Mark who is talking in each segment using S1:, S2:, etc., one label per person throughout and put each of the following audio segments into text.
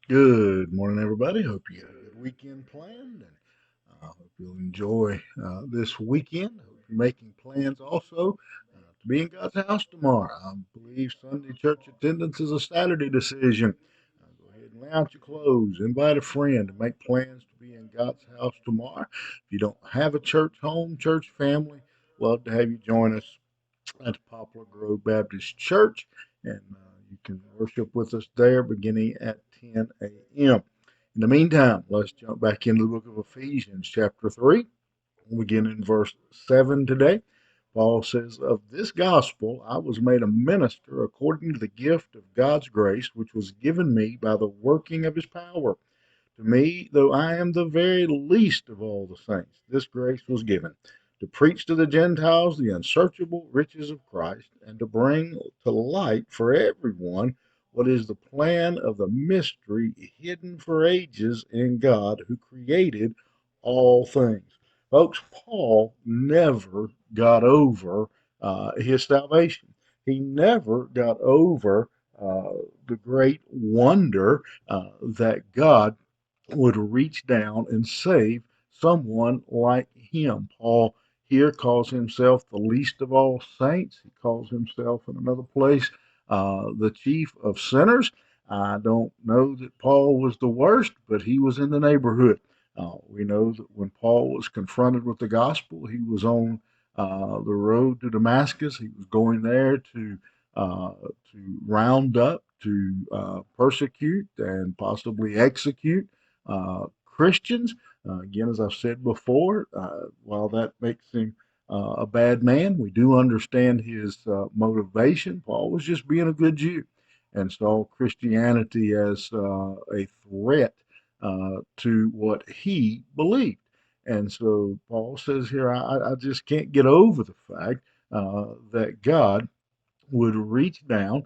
S1: Good morning, everybody. Hope you got a good weekend planned, and I hope you'll enjoy this weekend. Hope you're making plans also to be in God's house tomorrow. I believe Sunday church attendance is a Saturday decision. Go ahead and lay out your clothes, invite a friend, and make plans to be in God's house tomorrow. If you don't have a church home, church family, love to have you join us at Poplar Grove Baptist Church, and you can worship with us there beginning at 10 a.m. In the meantime, let's jump back into the book of Ephesians, chapter 3. We'll begin in verse 7 today. Paul says, "Of this gospel I was made a minister according to the gift of God's grace, which was given me by the working of his power. To me, though I am the very least of all the saints, this grace was given to preach to the Gentiles the unsearchable riches of Christ, and to bring to light for everyone what is the plan of the mystery hidden for ages in God who created all things." Folks, Paul never got over his salvation. He never got over the great wonder that God would reach down and save someone like him. Paul here calls himself the least of all saints. He calls himself in another place the chief of sinners. I don't know that Paul was the worst, but he was in the neighborhood. We know that when Paul was confronted with the gospel, he was on the road to Damascus. He was going there to round up, to persecute, and possibly execute Christians. Again, as I've said before, while that makes him a bad man, we do understand his motivation. Paul was just being a good Jew and saw Christianity as a threat to what he believed. And so Paul says here, I just can't get over the fact that God would reach down,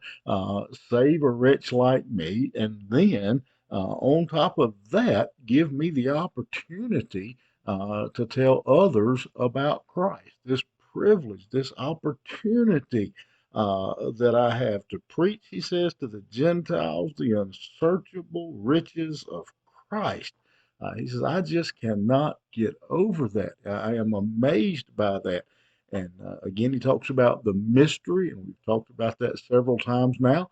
S1: save a wretch like me, and then on top of that, give me the opportunity to tell others about Christ. This privilege, this opportunity that I have to preach, he says, to the Gentiles the unsearchable riches of Christ. He says, I just cannot get over that. I am amazed by that. And again, he talks about the mystery, and we've talked about that several times now.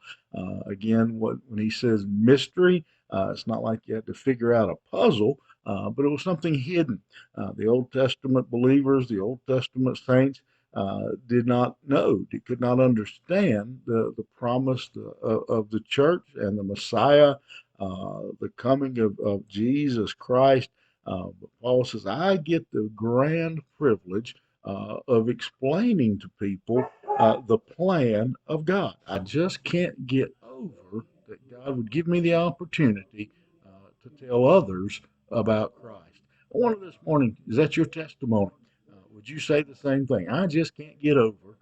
S1: Again, when he says mystery, it's not like you had to figure out a puzzle, but it was something hidden. The Old Testament believers, the Old Testament saints, did not know, they could not understand the promise of the church and the Messiah, the coming of Jesus Christ. But Paul says, I get the grand privilege of explaining to people the plan of God. I just can't get over that God would give me the opportunity to tell others about Christ. I wonder this morning, is that your testimony? Would you say the same thing? I just can't get over.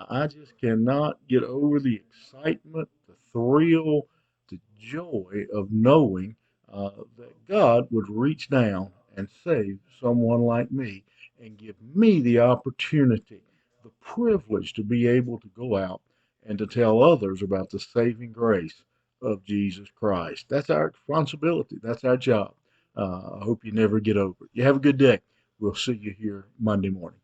S1: I just cannot get over the excitement, the thrill, the joy of knowing that God would reach down and save someone like me and give me the opportunity, the privilege to be able to go out and to tell others about the saving grace of Jesus Christ. That's our responsibility. That's our job. I hope you never get over it. You have a good day. We'll see you here Monday morning.